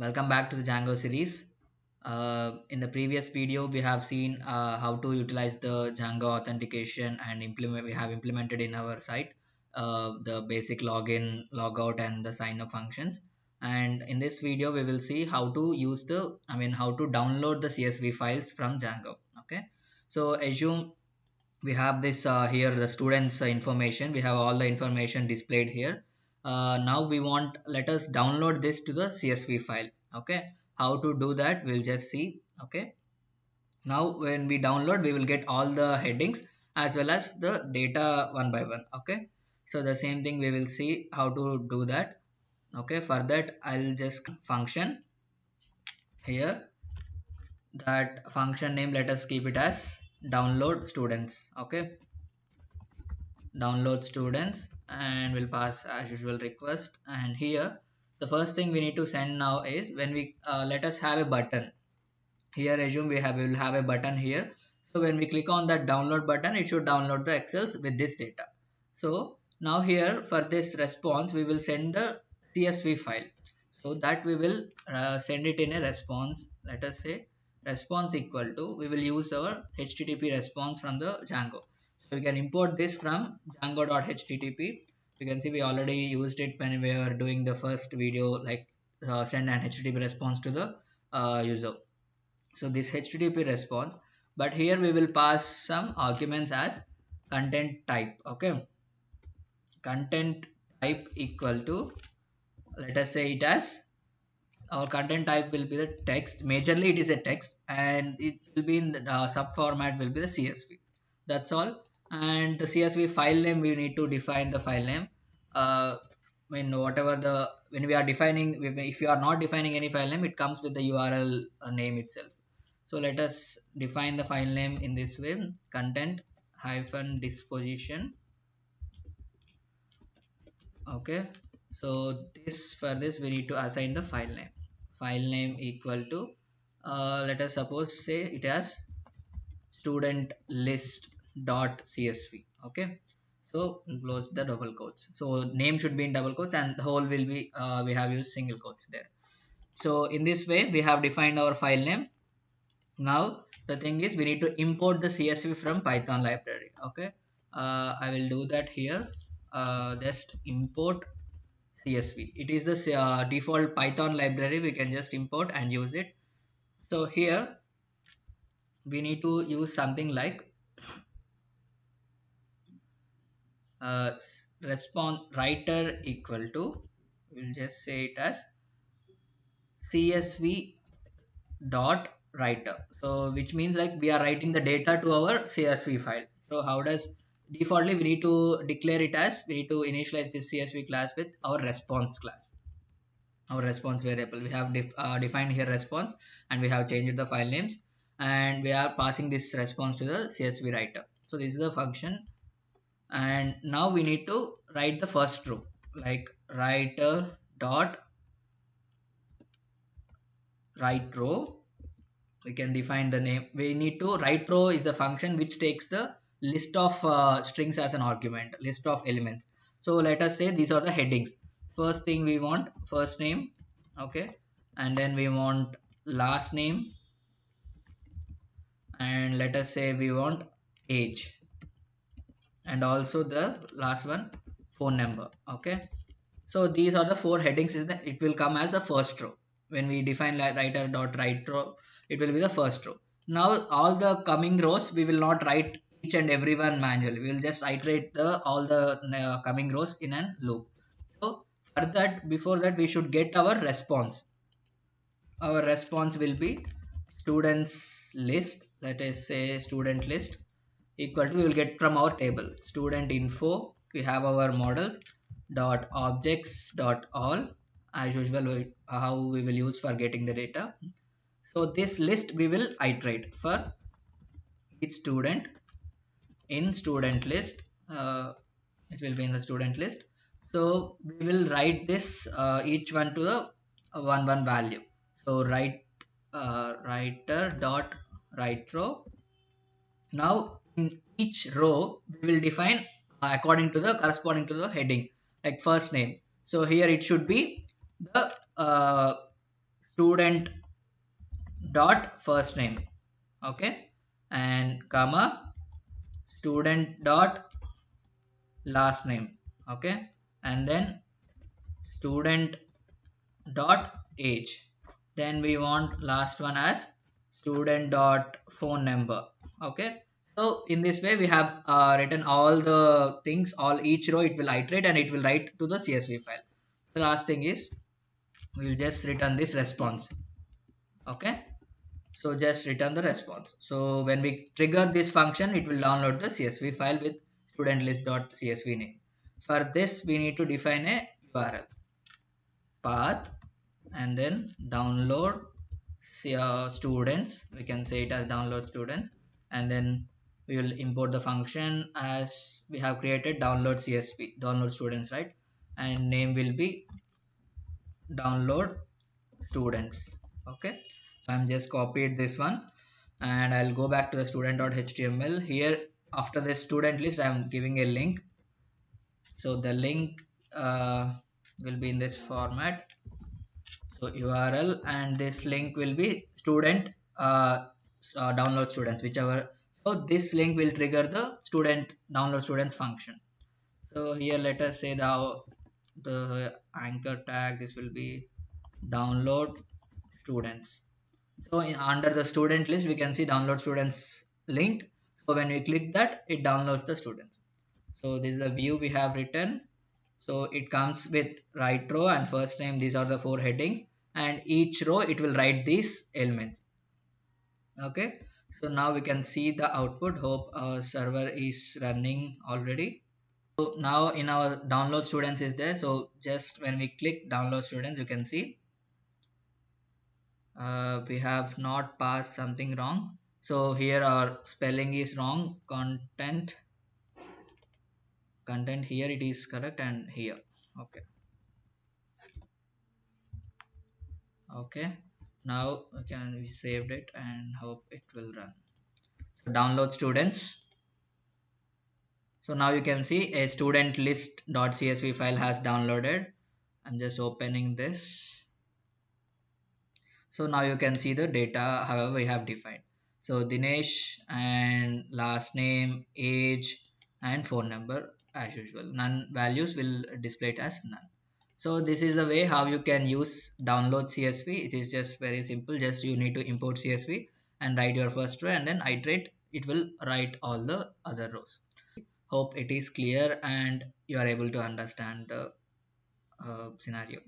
Welcome back to the Django series. In the previous video, we have seen how to utilize the Django authentication and implement. We have implemented in our site the basic login, logout, and the sign up functions. And in this video, we will see how to use how to download the CSV files from Django. Okay. So assume we have this here the students information. We have all the information displayed here. Now we want let us download this to the CSV file. Okay, how to do that we'll just see. Okay, now when we download we will get all the headings as well as the data one by one. Okay, so the same thing we will see how to do that. Okay, for that I'll just function here. That function name, let us keep it as download students. Okay, download students, and we'll pass as usual request. And here the first thing we need to send now is when we let us have a button here. Assume we will have a button here. So when we click on that download button, it should download the excels with this data. So now here for this response we will send the CSV file, so that we will send it in a response. Let us say response equal to, we will use our HTTP response from the Django. So we can import this from django.http. You can see we already used it when we were doing the first video, like send an HTTP response to the user. So this HTTP response, but here we will pass some arguments as content type. Okay, content type equal to, let us say it as, our content type will be the text. Majorly it is a text, and it will be in the sub format will be the CSV. That's all. And the CSV file name, we need to define the file name. When whatever the, when we are defining, if you are not defining any file name, it comes with the URL name itself. So let us define the file name in this way: content hyphen disposition. Okay, so this, for this we need to assign the file name. File name equal to, let us suppose say it as student list dot csv. Okay, so close the double quotes. So name should be in double quotes and the whole will be we have used single quotes there. So in this way we have defined our file name. Now the thing is we need to import the CSV from Python library. Okay, I will do that here. Just import CSV. It is the default Python library. We can just import and use it. So here we need to use something like response writer equal to, we'll just say it as CSV dot writer. So which means like we are writing the data to our CSV file. So how does, defaultly we need to declare it as, we need to initialize this CSV class with our response class, our response variable. We have defined here response, and we have changed the file names, and we are passing this response to the CSV writer. So this is the function. And now we need to write the first row, like writer dot write row. We can define the name. We need to, write row is the function which takes the list of strings as an argument, list of elements. So let us say these are the headings. First thing we want first name. Okay, and then we want last name, and let us say we want age, and also the last one phone number. Okay, so these are the four headings. It will come as the first row. When we define like writer dot write row, it will be the first row. Now all the coming rows we will not write each and every one manually. We will just iterate the all the coming rows in a loop. So for that, before that, we should get our response. Our response will be students list. Let us say student list equal to, we will get from our table student info. We have our models dot objects dot all, as usual how we will use for getting the data. So this list we will iterate for each student in student list. It will be in the student list. So we will write this each one to the one value. So write writer dot write row. Now in each row we will define according to the corresponding to the heading, like first name. So here it should be the student dot first name, okay, and comma student dot last name, okay, and then student dot age. Then we want last one as student dot phone number, okay. So in this way we have written all the things, all each row it will iterate and it will write to the CSV file. The last thing is we will just return this response, okay. So just return the response. So when we trigger this function, it will download the CSV file with student list.csv name. For this, we need to define a URL path and then download students. We can say it as download students, and then we will import the function as we have created download CSV, download students, right? And name will be download students, okay. So I'm just copied this one and I'll go back to the student.html. Here after the student list I'm giving a link, so the link will be in this format. So URL, and this link will be student download students, whichever. So this link will trigger the student download students function. So here let us say the anchor tag, this will be download students. So under the student list we can see download students linked. So when we click that, it downloads the students. So this is the view we have written. So it comes with right row and first name. These are the 4 headings, and each row it will write these elements, okay. So now we can see the output. Hope our server is running already. So now in our download students is there. So just when we click download students, you can see we have not passed something wrong. So here our spelling is wrong. Content here it is correct, and here, okay. Okay, now we saved it and hope it will run. So download students. So now you can see a student list.csv file has downloaded. I'm just opening this. So now you can see the data however we have defined. So Dinesh and last name, age and phone number as usual. None values will display it as none. So this is the way how you can use download CSV. It is just very simple. Just you need to import CSV and write your first row and then iterate. It will write all the other rows. Hope it is clear and you are able to understand the scenario.